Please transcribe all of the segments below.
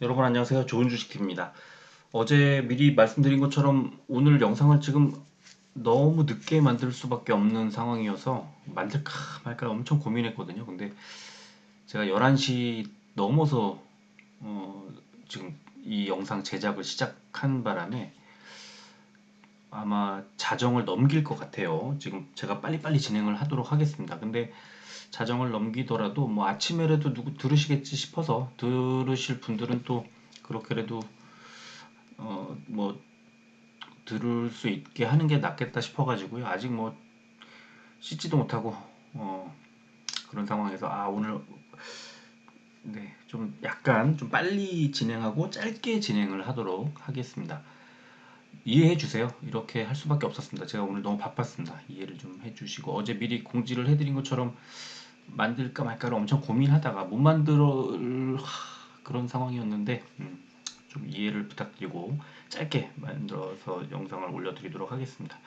여러분 안녕하세요. 좋은 주식TV입니다. 어제 미리 말씀드린 것처럼 오늘 영상을 지금 너무 늦게 만들 수밖에 없는 상황이어서 만들까 말까 엄청 고민했거든요. 근데 제가 11시 넘어서 어, 지금 이 영상 제작을 시작한 바람에 아마 자정을 넘길 것 같아요. 지금 제가 빨리빨리 진행을 하도록 하겠습니다. 근데 자정을 넘기더라도 뭐 아침에라도 누구 들으시겠지 싶어서 들으실 분들은 또 그렇게라도 뭐 들을 수 있게 하는 게 낫겠다 싶어가지고요. 아직 뭐 씻지도 못하고 그런 상황에서 오늘 네, 좀 약간 좀 빨리 진행하고 짧게 진행을 하도록 하겠습니다. 이해해 주세요. 이렇게 할 수밖에 없었습니다. 제가 오늘 너무 바빴습니다. 이해를 좀 해주시고 어제 미리 공지를 해드린 것처럼 만들까 말까를 엄청 고민하다가 못 만들 그런 상황이었는데 좀 이해를 부탁드리고 짧게 만들어서 영상을 올려드리도록 하겠습니다.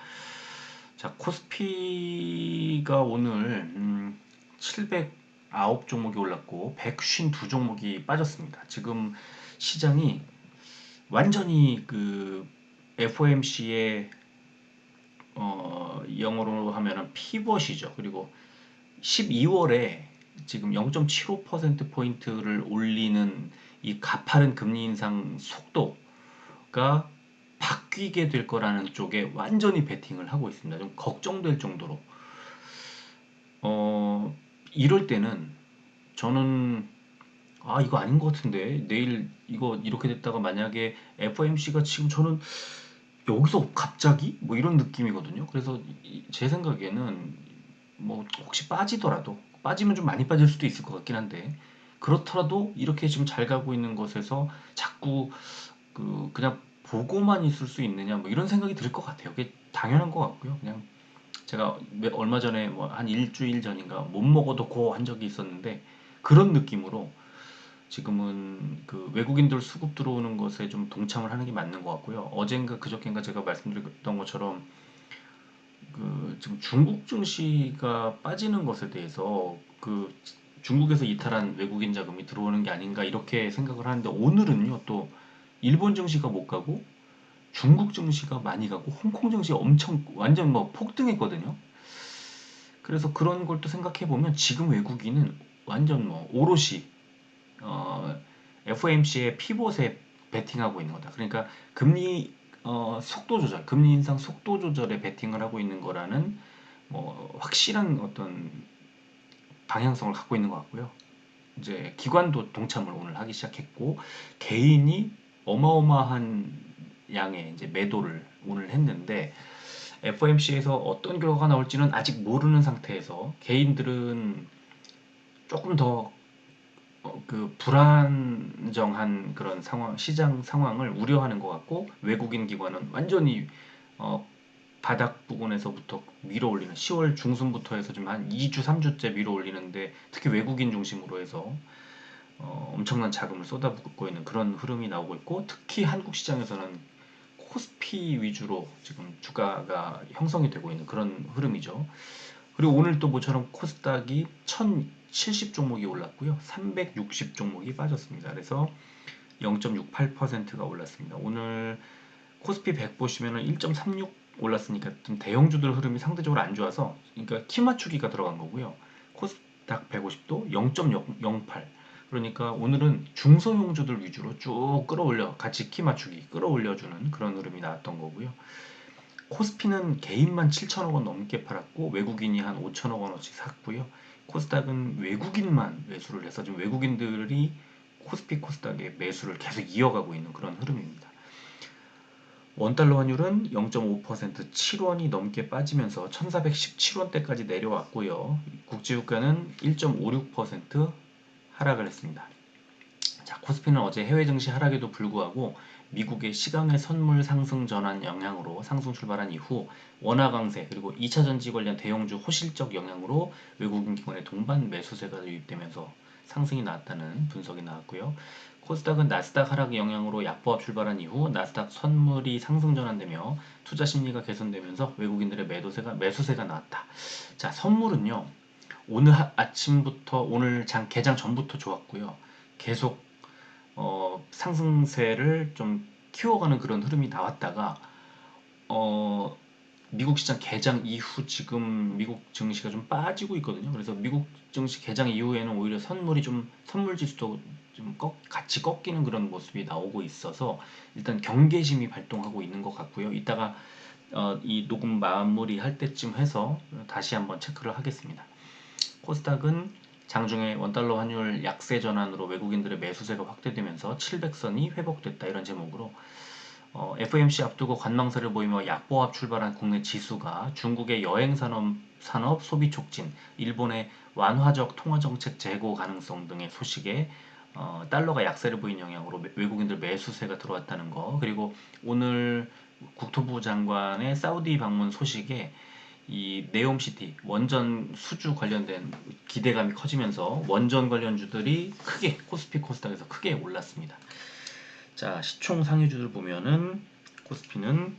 자, 코스피가 오늘 709 종목이 올랐고 152 종목이 빠졌습니다. 지금 시장이 완전히 그 FOMC의 영어로 하면은 피벗이죠. 그리고 12월에 지금 0.75%포인트를 올리는 이 가파른 금리 인상 속도가 바뀌게 될 거라는 쪽에 완전히 베팅을 하고 있습니다. 좀 걱정될 정도로. 어, 이럴 때는 저는 이거 아닌 것 같은데 내일 이거 이렇게 됐다가 만약에 FOMC가 지금 저는 여기서 갑자기 뭐 이런 느낌이거든요. 그래서 제 생각에는 뭐 혹시 빠지더라도 빠지면 좀 많이 빠질 수도 있을 것 같긴 한데 그렇더라도 이렇게 지금 잘 가고 있는 것에서 자꾸 그냥 보고만 있을 수 있느냐 뭐 이런 생각이 들 것 같아요. 그게 당연한 것 같고요. 그냥 제가 얼마 전에 뭐 한 일주일 전인가 못 먹어도 고 한 적이 있었는데 그런 느낌으로 지금은 그 외국인들 수급 들어오는 것에 좀 동참을 하는 게 맞는 것 같고요. 어젠가 그저께인가 제가 말씀드렸던 것처럼 지금 중국 증시가 빠지는 것에 대해서 중국에서 이탈한 외국인 자금이 들어오는 게 아닌가 이렇게 생각을 하는데 오늘은요 또 일본 증시가 못 가고 중국 증시가 많이 가고 홍콩 증시 엄청 완전 뭐 폭등했거든요. 그래서 그런 걸 또 생각해 보면 지금 외국인은 완전 뭐 오롯이 어, FOMC의 피봇에 베팅하고 있는 거다. 그러니까 금리 속도 조절, 금리 인상 속도 조절에 베팅을 하고 있는 거라는 뭐 확실한 어떤 방향성을 갖고 있는 것 같고요. 이제 기관도 동참을 오늘 하기 시작했고 개인이 어마어마한 양의 이제 매도를 오늘 했는데 FOMC에서 어떤 결과가 나올지는 아직 모르는 상태에서 개인들은 조금 더 불안정한 그런 상황, 시장 상황을 우려하는 것 같고 외국인 기관은 완전히 어, 바닥 부분에서부터 밀어 올리는 10월 중순부터 해서 지금 한 2주, 3주째 밀어 올리는데 특히 외국인 중심으로 해서 엄청난 자금을 쏟아붓고 있는 그런 흐름이 나오고 있고 특히 한국 시장에서는 코스피 위주로 지금 주가가 형성이 되고 있는 그런 흐름이죠. 그리고 오늘 또 모처럼 코스닥이 1070 종목이 올랐고요. 360 종목이 빠졌습니다. 그래서 0.68%가 올랐습니다. 오늘 코스피 100 보시면은 1.36 올랐으니까 좀 대형주들 흐름이 상대적으로 안 좋아서 그러니까 키 맞추기가 들어간 거고요. 코스닥 150도 0.08 그러니까 오늘은 중소형주들 위주로 쭉 끌어올려 같이 키 맞추기 끌어올려주는 그런 흐름이 나왔던 거고요. 코스피는 개인만 7천억 원 넘게 팔았고 외국인이 한 5천억 원어치 샀고요. 코스닥은 외국인만 매수를 해서 지금 외국인들이 코스피 코스닥의 매수를 계속 이어가고 있는 그런 흐름입니다. 원달러 환율은 0.5% 7원이 넘게 빠지면서 1417원대까지 내려왔고요. 국제유가는 1.56% 하락을 했습니다. 자, 코스피는 어제 해외 증시 하락에도 불구하고 미국의 시강의 선물 상승 전환 영향으로 상승 출발한 이후 원화 강세 그리고 2차 전지 관련 대형주 호실적 영향으로 외국인 기관의 동반 매수세가 유입되면서 상승이 나왔다는 분석이 나왔고요. 코스닥은 나스닥 하락 영향으로 약보합 출발한 이후 나스닥 선물이 상승 전환되며 투자 심리가 개선되면서 외국인들의 매수세가 나왔다. 자, 선물은요. 오늘 아침부터 오늘 개장 전부터 좋았고요. 계속 상승세를 좀 키워가는 그런 흐름이 나왔다가 어, 미국 시장 개장 이후 지금 미국 증시가 좀 빠지고 있거든요. 그래서 미국 증시 개장 이후에는 오히려 선물 지수도 같이 꺾이는 그런 모습이 나오고 있어서 일단 경계심이 발동하고 있는 것 같고요. 이따가 이 녹음 마무리할 때쯤 해서 다시 한번 체크를 하겠습니다. 코스닥은 장중에 원달러 환율 약세 전환으로 외국인들의 매수세가 확대되면서 700선이 회복됐다 이런 제목으로 FOMC 앞두고 관망세를 보이며 약보합 출발한 국내 지수가 중국의 여행산업 소비 촉진, 일본의 완화적 통화정책 재고 가능성 등의 소식에 달러가 약세를 보인 영향으로 외국인들 매수세가 들어왔다는 거, 그리고 오늘 국토부 장관의 사우디 방문 소식에 이 네옴시티 원전 수주 관련된 기대감이 커지면서 원전 관련주들이 크게 코스피 코스닥에서 크게 올랐습니다. 자, 시총 상위주들 보면은 코스피는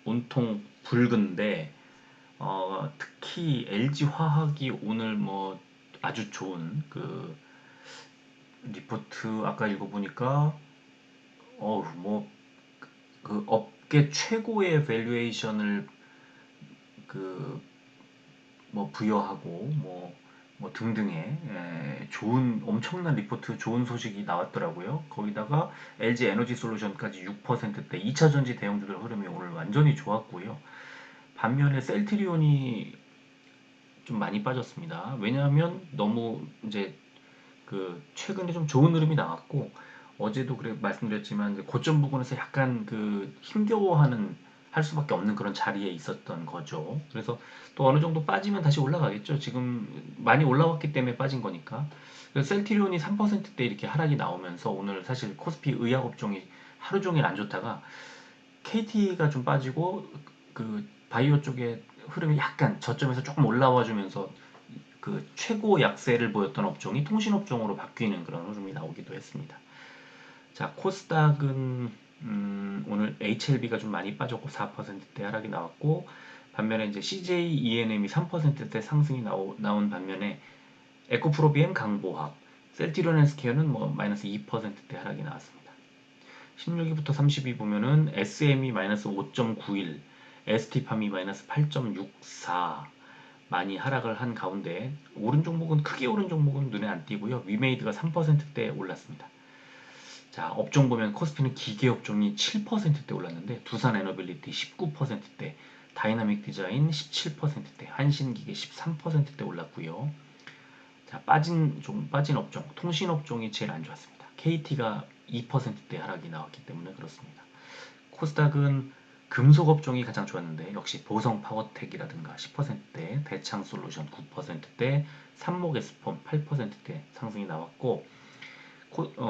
온통 붉은데 특히 LG화학이 오늘 뭐 아주 좋은 그 리포트 아까 읽어보니까 뭐 그 업계 최고의 밸류에이션을 그 뭐 부여하고 뭐 등등의 좋은 엄청난 리포트 좋은 소식이 나왔더라고요. 거기다가 LG 에너지 솔루션까지 6%대 2차 전지 대형주들 흐름이 오늘 완전히 좋았고요. 반면에 셀트리온이 좀 많이 빠졌습니다. 왜냐하면 너무 이제 그 최근에 좀 좋은 흐름이 나왔고 어제도 그래 말씀드렸지만 이제 고점 부근에서 약간 그 힘겨워하는 할 수밖에 없는 그런 자리에 있었던 거죠. 그래서 또 어느 정도 빠지면 다시 올라가겠죠. 지금 많이 올라왔기 때문에 빠진 거니까. 그래서 셀트리온이 3%대 이렇게 하락이 나오면서 오늘 사실 코스피 의약 업종이 하루 종일 안 좋다가 KT가 좀 빠지고 그 바이오 쪽에 흐름이 약간 저점에서 조금 올라와 주면서 그 최고 약세를 보였던 업종이 통신업종으로 바뀌는 그런 흐름이 나오기도 했습니다. 자, 코스닥은 오늘 HLB가 좀 많이 빠졌고 4%대 하락이 나왔고 반면에 이제 CJ ENM이 3%대 상승이 나온 반면에 에코프로비엠 강보합, 셀트리온 헬스케어는 뭐 마이너스 2%대 하락이 나왔습니다. 16위부터 30위 보면은 SM이 마이너스 5.91, ST팜이 마이너스 8.64 많이 하락을 한 가운데 오른 종목은 크게 오른 종목은 눈에 안 띄고요. 위메이드가 3%대 올랐습니다. 자, 업종 보면 코스피는 기계업종이 7%대 올랐는데 두산 에너빌리티 19%대, 다이나믹 디자인 17%대, 한신기계 13%대 올랐고요. 자, 빠진 업종, 통신업종이 제일 안 좋았습니다. KT가 2%대 하락이 나왔기 때문에 그렇습니다. 코스닥은 금속업종이 가장 좋았는데 역시 보성 파워텍이라든가 10%대, 대창솔루션 9%대, 삼목에스폼 8%대 상승이 나왔고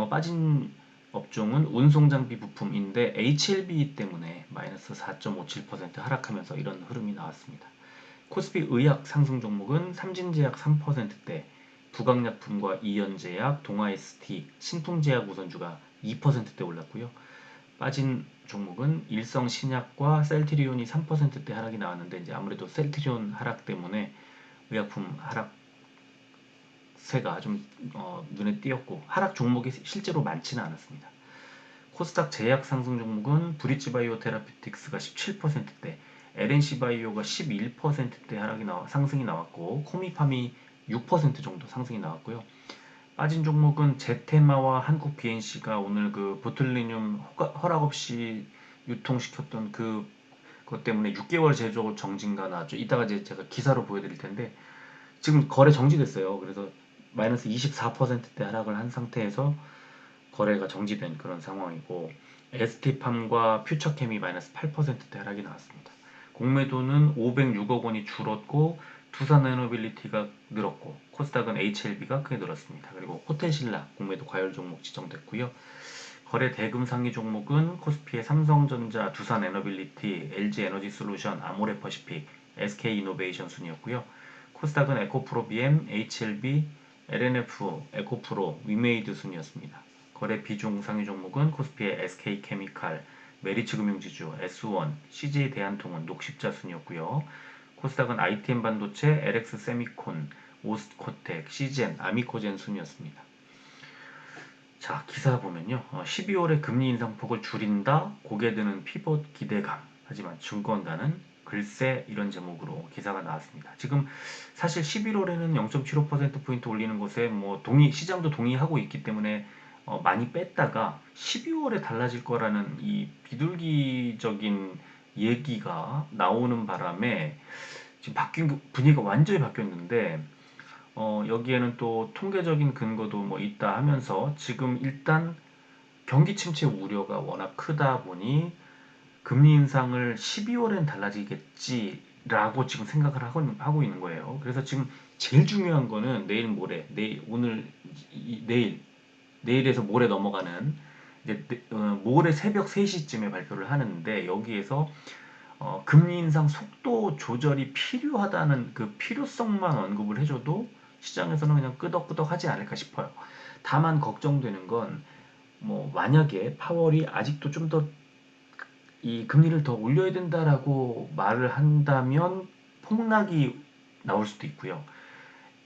빠진 업종은 운송장비 부품인데 HLB 때문에 마이너스 4.57% 하락하면서 이런 흐름이 나왔습니다. 코스피 의약 상승 종목은 삼진제약 3%대, 부강약품과 이연제약, 동아ST, 신풍제약 우선주가 2%대 올랐고요. 빠진 종목은 일성신약과 셀트리온이 3%대 하락이 나왔는데 이제 아무래도 셀트리온 하락 때문에 의약품 하락세가 좀 눈에 띄었고 하락 종목이 실제로 많지는 않았습니다. 코스닥 제약 상승 종목은 브릿지바이오 테라피틱스가 17%대, LNC바이오가 11%대 상승이 나왔고 코미팜이 6% 정도 상승이 나왔고요. 빠진 종목은 제테마와 한국 BNC가 오늘 그 보툴리늄 허락 없이 유통시켰던 그것 때문에 6개월 제조 정지가 나왔죠. 이따가 이제 제가 기사로 보여드릴 텐데 지금 거래 정지됐어요. 그래서 마이너스 24%대 하락을 한 상태에서 거래가 정지된 그런 상황이고 ST팜과 퓨처캠이 마이너스 8%대 하락이 나왔습니다. 공매도는 506억 원이 줄었고 두산에너빌리티가 늘었고 코스닥은 HLB가 크게 늘었습니다. 그리고 호텔신라 공매도 과열 종목 지정됐고요. 거래 대금 상위 종목은 코스피의 삼성전자, 두산에너빌리티, LG에너지솔루션, 아모레퍼시픽, SK이노베이션 순이었고요. 코스닥은 에코프로비엠, HLB, LNF, 에코프로, 위메이드 순이었습니다. 거래 비중 상위 종목은 코스피의 SK케미칼, 메리츠금융지주, S1, CJ대한통운, 녹십자 순이었고요. 코스닥은 ITM 반도체, LX 세미콘, 오스코텍, 시젠, 아미코젠 순이었습니다. 자, 기사 보면요. 12월에 금리 인상폭을 줄인다. 고개 드는 피봇 기대감. 하지만 증권가는 글쎄 이런 제목으로 기사가 나왔습니다. 지금 사실 11월에는 0.75%포인트 올리는 것에 뭐 시장도 동의하고 있기 때문에 많이 뺐다가 12월에 달라질 거라는 이 비둘기적인 얘기가 나오는 바람에 지금 분위기가 완전히 바뀌었는데 여기에는 또 통계적인 근거도 뭐 있다 하면서 지금 일단 경기 침체 우려가 워낙 크다 보니 금리 인상을 12월엔 달라지겠지라고 지금 생각을 하고 있는 거예요. 그래서 지금 제일 중요한 거는 내일 모레, 내일에서 모레 넘어가는 이제 모레 새벽 3시쯤에 발표를 하는데 여기에서 금리 인상 속도 조절이 필요하다는 그 필요성만 언급을 해줘도 시장에서는 그냥 끄덕끄덕 하지 않을까 싶어요. 다만 걱정되는 건 뭐 만약에 파월이 아직도 좀 더 이 금리를 더 올려야 된다라고 말을 한다면 폭락이 나올 수도 있고요.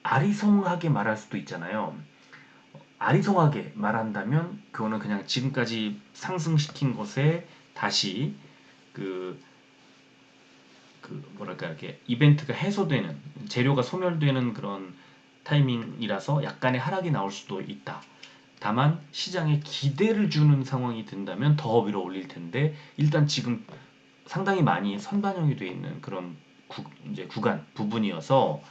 아리송하게 말할 수도 있잖아요. 아리송하게 말한다면 그거는 그냥 지금까지 상승시킨 것에 다시 그 뭐랄까 이렇게 이벤트가 해소되는 재료가 소멸되는 그런 타이밍이라서 약간의 하락이 나올 수도 있다. 다만 시장에 기대를 주는 상황이 된다면 더 위로 올릴 텐데 일단 지금 상당히 많이 선반영이 돼 있는 그런 이제 구간 부분이어서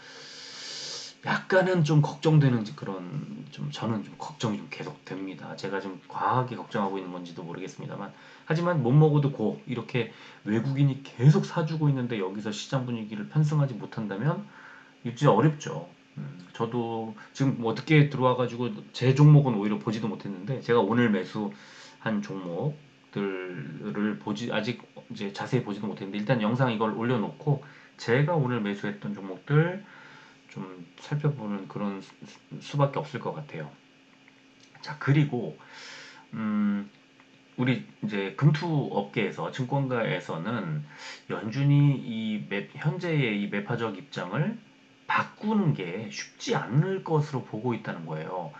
약간은 좀 걱정되는 그런 좀 저는 좀 걱정이 좀 계속 됩니다. 제가 좀 과하게 걱정하고 있는 건지도 모르겠습니다만 하지만 못 먹어도 고 이렇게 외국인이 계속 사주고 있는데 여기서 시장 분위기를 편승하지 못한다면 진짜 어렵죠. 저도 지금 뭐 어떻게 들어와가지고 제 종목은 오히려 보지도 못했는데 제가 오늘 매수한 종목들을 아직 이제 자세히 보지도 못했는데 일단 영상 이걸 올려놓고 제가 오늘 매수했던 종목들 좀 살펴보는 그런 수밖에 없을 것 같아요. 자, 그리고 우리 이제 금투 업계에서 증권가에서는 연준이 현재의 이 매파적 입장을 바꾸는 게 쉽지 않을 것으로 보고 있다는 거예요.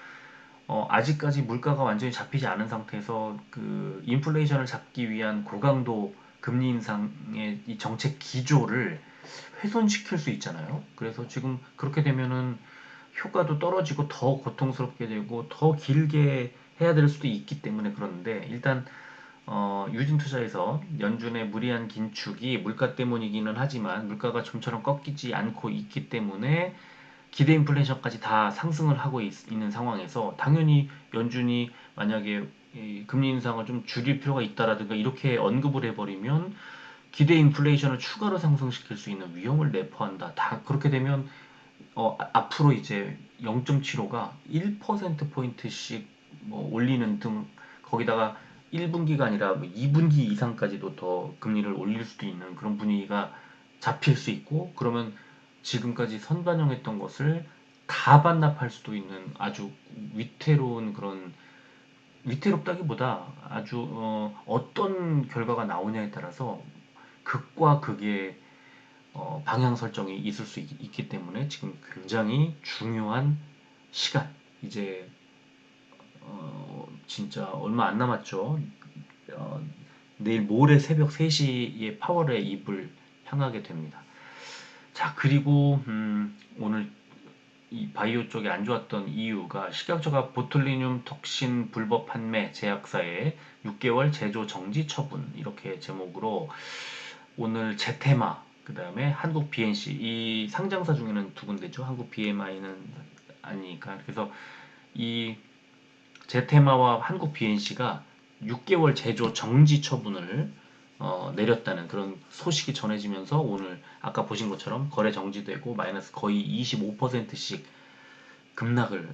아직까지 물가가 완전히 잡히지 않은 상태에서 그 인플레이션을 잡기 위한 고강도 금리 인상의 이 정책 기조를 훼손시킬 수 있잖아요. 그래서 지금 그렇게 되면은 효과도 떨어지고 더 고통스럽게 되고 더 길게 해야 될 수도 있기 때문에 그러는데 일단 유진투자에서 연준의 무리한 긴축이 물가 때문이기는 하지만 물가가 좀처럼 꺾이지 않고 있기 때문에 기대 인플레이션까지 다 상승을 하고 있는 상황에서 당연히 연준이 만약에 이 금리 인상을 좀 줄일 필요가 있다라든가 이렇게 언급을 해버리면 기대 인플레이션을 추가로 상승시킬 수 있는 위험을 내포한다. 다 그렇게 되면 앞으로 이제 0.75가 1%포인트씩 뭐 올리는 등 거기다가 1분기가 아니라 2분기 이상까지도 더 금리를 올릴 수도 있는 그런 분위기가 잡힐 수 있고 그러면 지금까지 선반영했던 것을 다 반납할 수도 있는 아주 위태로운 그런 위태롭다기보다 아주 어떤 결과가 나오냐에 따라서 극과 극의 방향 설정이 있을 수 있기 때문에 지금 굉장히 중요한 시간 이제 진짜 얼마 안 남았죠. 어, 내일 모레 새벽 3시에 파월의 입을 향하게 됩니다. 자, 그리고 오늘 이 바이오 쪽에 안 좋았던 이유가 식약처가 보툴리늄 톡신 불법 판매 제약사의 6개월 제조 정지 처분 이렇게 제목으로 오늘 제테마 그다음에 한국 BNC 이 상장사 중에는 두 군데죠. 한국 BMI는 아니니까 그래서 이 제테마와 한국 BNC가 6개월 제조 정지 처분을 내렸다는 그런 소식이 전해지면서 오늘 아까 보신 것처럼 거래 정지되고 마이너스 거의 25%씩 급락을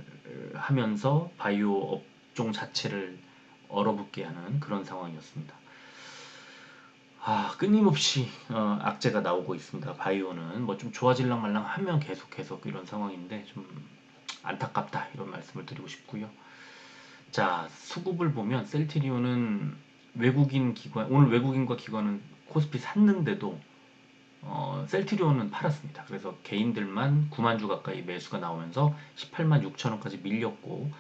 하면서 바이오 업종 자체를 얼어붙게 하는 그런 상황이었습니다. 끊임없이 악재가 나오고 있습니다. 바이오는 뭐 좀 좋아질랑 말랑 하면 계속 이런 상황인데 좀 안타깝다 이런 말씀을 드리고 싶고요. 자, 수급을 보면 셀트리온은 오늘 외국인과 기관은 코스피 샀는데도 셀트리온은 팔았습니다. 그래서 개인들만 9만 주 가까이 매수가 나오면서 18만 6천 원까지 밀렸고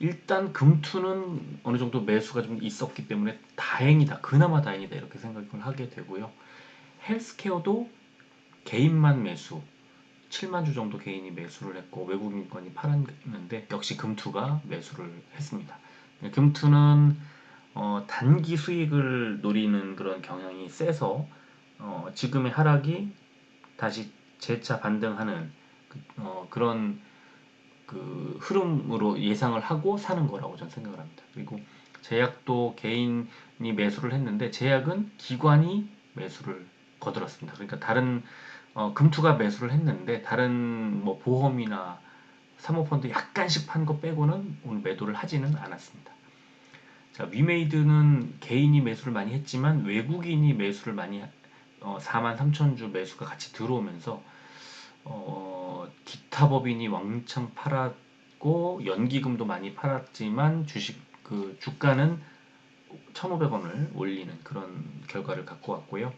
일단 금투는 어느 정도 매수가 좀 있었기 때문에 다행이다, 그나마 다행이다 이렇게 생각을 하게 되고요. 헬스케어도 개인만 매수 7만 주 정도 개인이 매수를 했고 외국인권이 팔았는데 역시 금투가 매수를 했습니다. 금투는 단기 수익을 노리는 그런 경향이 세서 지금의 하락이 다시 재차 반등하는 그런 그 흐름으로 예상을 하고 사는 거라고 저는 생각을 합니다. 그리고 제약도 개인이 매수를 했는데 제약은 기관이 매수를 거들었습니다. 그러니까 다른 금투가 매수를 했는데 다른 뭐 보험이나 사모펀드 약간씩 판 거 빼고는 오늘 매도를 하지는 않았습니다. 자, 위메이드는 개인이 매수를 많이 했지만 외국인이 매수를 많이 4만 3천 주 매수가 같이 들어오면서 기타 법인이 왕창 팔았고 연기금도 많이 팔았지만 주식 그 주가는 1,500원을 올리는 그런 결과를 갖고 왔고요.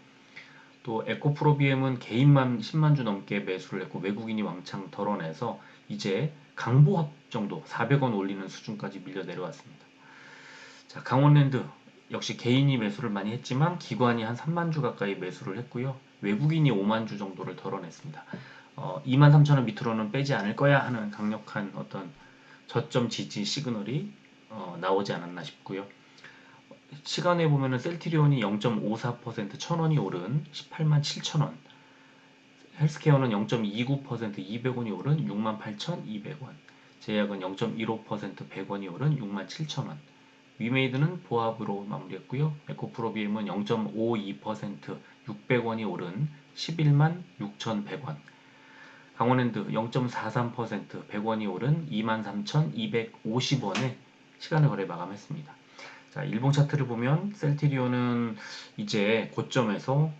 또 에코프로비엠은 개인만 10만 주 넘게 매수를 했고 외국인이 왕창 덜어내서 이제 강보합 정도 400원 올리는 수준까지 밀려 내려왔습니다. 자, 강원랜드 역시 개인이 매수를 많이 했지만 기관이 한 3만 주 가까이 매수를 했고요. 외국인이 5만 주 정도를 덜어냈습니다. 23,000원 밑으로는 빼지 않을 거야 하는 강력한 어떤 저점 지지 시그널이 나오지 않았나 싶고요. 시간에 보면은 셀트리온이 0.54% 1,000원이 오른 18만 7천원, 헬스케어는 0.29% 200원이 오른 68,200원, 제약은 0.15% 100원이 오른 67,000원, 위메이드는 보합으로 마무리했고요. 에코프로비엠은 0.52% 600원이 오른 11만 6,100원, 강원랜드 0.43% 100원이 오른 23,250원에 시간을 거래 마감했습니다. 자, 일봉 차트를 보면 셀트리온은 이제 고점에서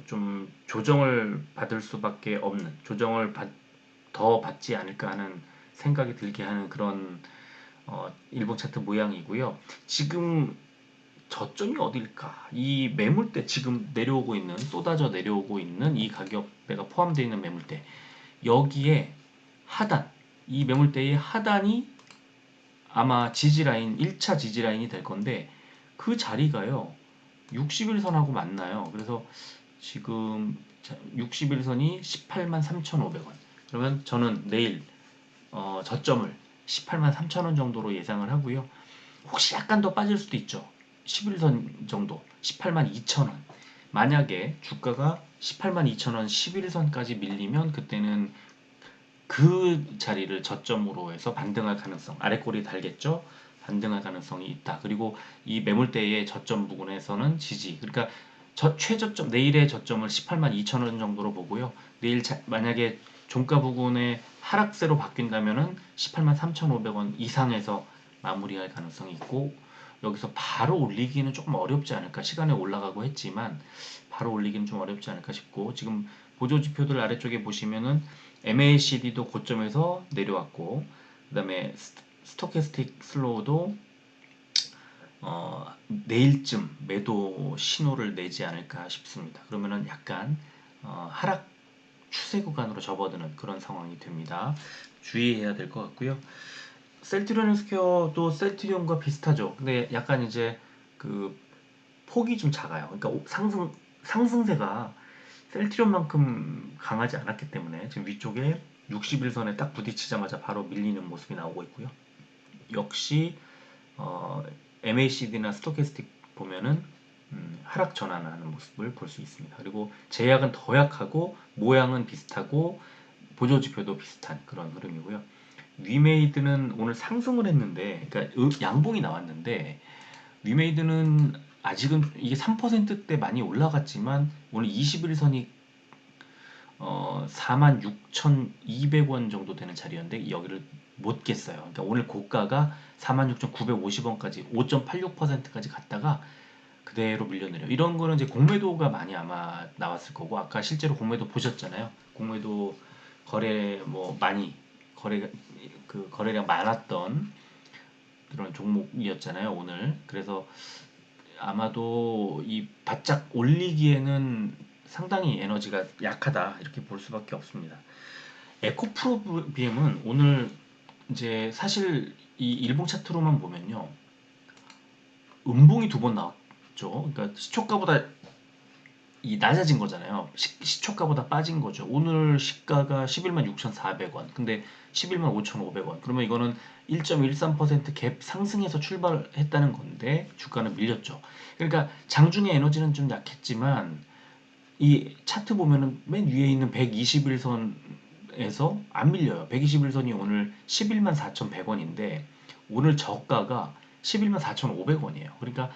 좀 조정을 받을 수밖에 없는, 더 받지 않을까 하는 생각이 들게 하는 그런 일봉 차트 모양이고요. 지금 저점이 어딜까? 이 매물대 지금 내려오고 있는, 쏟아져 내려오고 있는 이 가격대가 포함되어 있는 매물대, 여기에 하단, 이 매물대의 하단이 아마 지지라인, 1차 지지라인이 될 건데 그 자리가요 60일선하고 맞나요? 그래서 지금 60일선이 18만 3,500원, 그러면 저는 내일 저점을 18만 3천원 정도로 예상을 하고요. 혹시 약간 더 빠질 수도 있죠. 11선 정도 18만 2천원, 만약에 주가가 18만 2천원 11선까지 밀리면 그때는 그 자리를 저점으로 해서 반등할 가능성, 아래 꼬리 달겠죠? 반등할 가능성이 있다. 그리고 이 매물대의 저점 부근에서는 지지, 그러니까 최저점, 내일의 저점을 18만 2천원 정도로 보고요. 내일 만약에 종가 부근의 하락세로 바뀐다면은 18만 3,500원 이상에서 마무리할 가능성이 있고, 여기서 바로 올리기는 조금 어렵지 않을까, 시간에 올라가고 했지만 바로 올리기는 좀 어렵지 않을까 싶고, 지금 보조 지표들 아래쪽에 보시면은 MACD도 고점에서 내려왔고, 그 다음에 스토캐스틱 슬로우도 내일쯤 매도 신호를 내지 않을까 싶습니다. 그러면은 약간 하락 추세 구간으로 접어드는 그런 상황이 됩니다. 주의해야 될 것 같고요. 셀트리온 헬스케어도 셀트리온과 비슷하죠. 근데 약간 이제 그 폭이 좀 작아요. 그러니까 상승세가 셀트리온만큼 강하지 않았기 때문에 지금 위쪽에 60일선에 딱 부딪히자마자 바로 밀리는 모습이 나오고 있고요. 역시 MACD나 스토캐스틱 보면은 하락 전환하는 모습을 볼 수 있습니다. 그리고 제약은 더 약하고 모양은 비슷하고 보조지표도 비슷한 그런 흐름이고요. 위메이드는 오늘 상승을 했는데, 그러니까 양봉이 나왔는데, 위메이드는 아직은 이게 3%대 많이 올라갔지만 오늘 21선이 46,200원 정도 되는 자리였는데 여기를 못 깼어요. 그러니까 오늘 고가가 46,950원까지 5.86%까지 갔다가 그대로 밀려내려. 이런 거는 이제 공매도가 많이 아마 나왔을 거고, 아까 실제로 공매도 보셨잖아요. 공매도 거래 뭐 많이 거래량 많았던 그런 종목이었잖아요, 오늘. 그래서 아마도 이 바짝 올리기에는 상당히 에너지가 약하다 이렇게 볼 수밖에 없습니다. 에코프로비엠은 오늘 이제 사실 이 일봉 차트로만 보면요. 음봉이 두 번 나왔죠. 그러니까 시초가보다 이 낮아진 거잖아요. 시초가보다 빠진 거죠. 오늘 시가가 11만 6,400원. 근데 11만 5,500원. 그러면 이거는 1.13%갭 상승해서 출발했다는 건데 주가는 밀렸죠. 그러니까 장중에 에너지는 좀 약했지만 이 차트 보면은 맨 위에 있는 121선에서 안 밀려요. 121선이 오늘 11만 4,100원인데 오늘 저가가 11만 4,500원이에요. 그러니까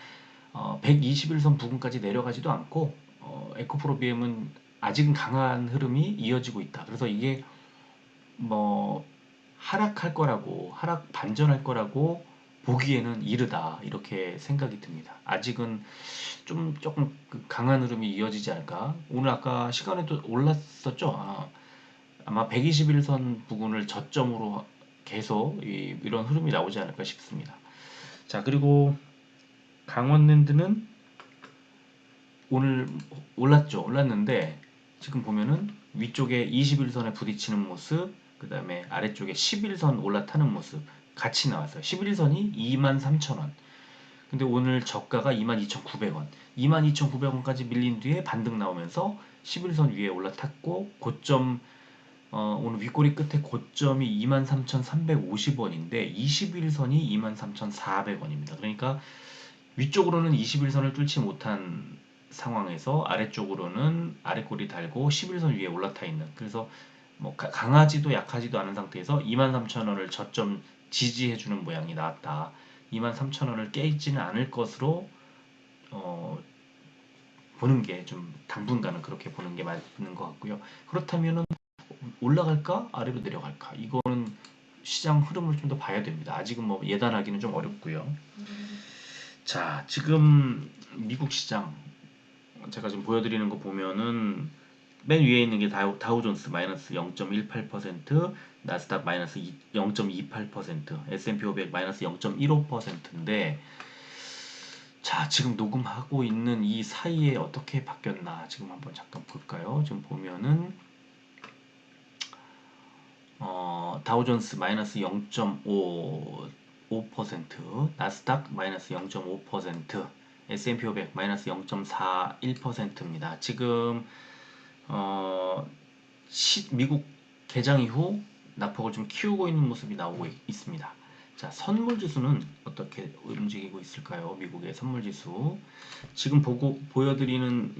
121선 부근까지 내려가지도 않고 에코프로 BM은 아직은 강한 흐름이 이어지고 있다. 그래서 이게 뭐 하락할 거라고 하락 반전할 거라고 보기에는 이르다 이렇게 생각이 듭니다. 아직은 좀 조금 그 강한 흐름이 이어지지 않을까. 오늘 아까 시간에도 올랐었죠. 아마 121선 부근을 저점으로 계속 이런 흐름이 나오지 않을까 싶습니다. 자, 그리고 강원랜드는 오늘 올랐죠. 올랐는데 지금 보면은 위쪽에 21선에 부딪히는 모습, 그 다음에 아래쪽에 11선 올라타는 모습 같이 나왔어요. 11선이 23,000원. 근데 오늘 저가가 22,900원. 22,900원까지 밀린 뒤에 반등 나오면서 11선 위에 올라탔고 고점 오늘 윗꼬리 끝에 고점이 23,350원인데 21선이 23,400원입니다. 그러니까 위쪽으로는 21선을 뚫지 못한 상황에서 아래쪽으로는 아래꼬리 달고 11선 위에 올라타 있는 그래서 뭐 강하지도 약하지도 않은 상태에서 23,000원을 저점 지지해주는 모양이 나왔다. 23,000원을 깨지는 않을 것으로 어, 보는 게 좀 당분간은 그렇게 보는 게 맞는 것 같고요. 그렇다면은 올라갈까 아래로 내려갈까 이거는 시장 흐름을 좀 더 봐야 됩니다. 아직은 뭐 예단하기는 좀 어렵고요. 자, 지금 미국 시장 제가 지금 보여드리는 거 보면은 맨 위에 있는 게 다우존스 마이너스 0.18%, 나스닥 마이너스 0.28%, S&P 500 마이너스 0.15%인데 자, 지금 녹음하고 있는 이 사이에 어떻게 바뀌었나 지금 한번 잠깐 볼까요? 지금 보면은 다우존스 마이너스 0.5%, 나스닥 마이너스 0.5%, S&P 500 마이너스 0.41%입니다. 지금 미국 개장 이후 낙폭을 좀 키우고 있는 모습이 나오고 있습니다. 자, 선물 지수는 어떻게 움직이고 있을까요? 미국의 선물 지수. 지금 보여드리는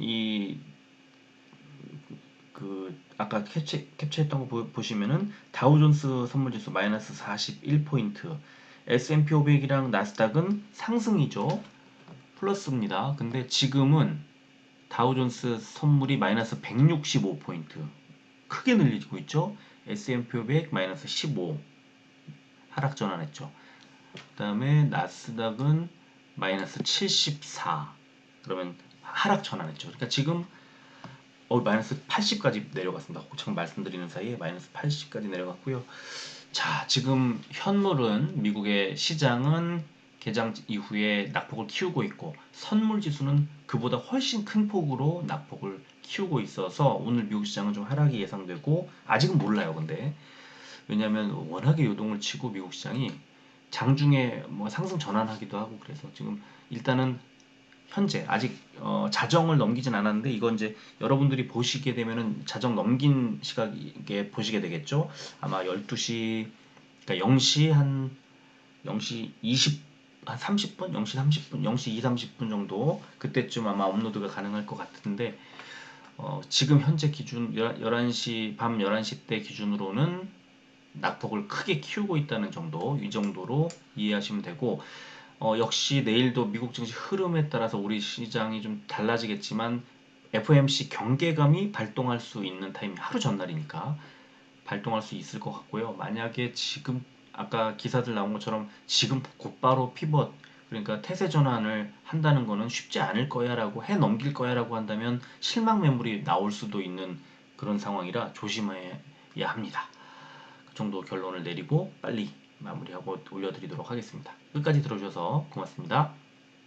아까 캡처했던 거 보시면은 다우존스 선물지수 마이너스 41포인트, S&P 500이랑 나스닥은 상승이죠. 플러스입니다. 근데 지금은 다우존스 선물이 마이너스 165포인트 크게 늘리고 있죠. S&P 500 마이너스 15 하락 전환했죠. 그 다음에 나스닥은 마이너스 74 그러면 하락 전환했죠. 그러니까 지금 마이너스 80까지 내려갔습니다. 지금 말씀드리는 사이에 마이너스 80까지 내려갔고요. 자, 지금 현물은 미국의 시장은 개장 이후에 낙폭을 키우고 있고 선물 지수는 그보다 훨씬 큰 폭으로 낙폭을 키우고 있어서 오늘 미국 시장은 좀 하락이 예상되고 아직은 몰라요. 근데 왜냐하면 워낙에 요동을 치고 미국 시장이 장중에 뭐 상승 전환하기도 하고 그래서 지금 일단은 현재 아직 자정을 넘기진 않았는데 이건 이제 여러분들이 보시게 되면은 자정 넘긴 시각에 보시게 되겠죠. 아마 12시 그러니까 0시 한 0시 20 한 30분, 0시 30분, 0시 2, 30분 정도 그때쯤 아마 업로드가 가능할 것 같은데 지금 현재 기준 11시 밤 11시 때 기준으로는 낙폭을 크게 키우고 있다는 정도 이 정도로 이해하시면 되고 역시 내일도 미국 증시 흐름에 따라서 우리 시장이 좀 달라지겠지만 FOMC 경계감이 발동할 수 있는 타이밍 하루 전날이니까 발동할 수 있을 것 같고요. 만약에 지금 아까 기사들 나온 것처럼 지금 곧바로 피벗 그러니까 태세 전환을 한다는 거는 쉽지 않을 거야 라고 해 넘길 거야 라고 한다면 실망 매물이 나올 수도 있는 그런 상황이라 조심해야 합니다. 그 정도 결론을 내리고 빨리 마무리하고 올려드리도록 하겠습니다. 끝까지 들어주셔서 고맙습니다.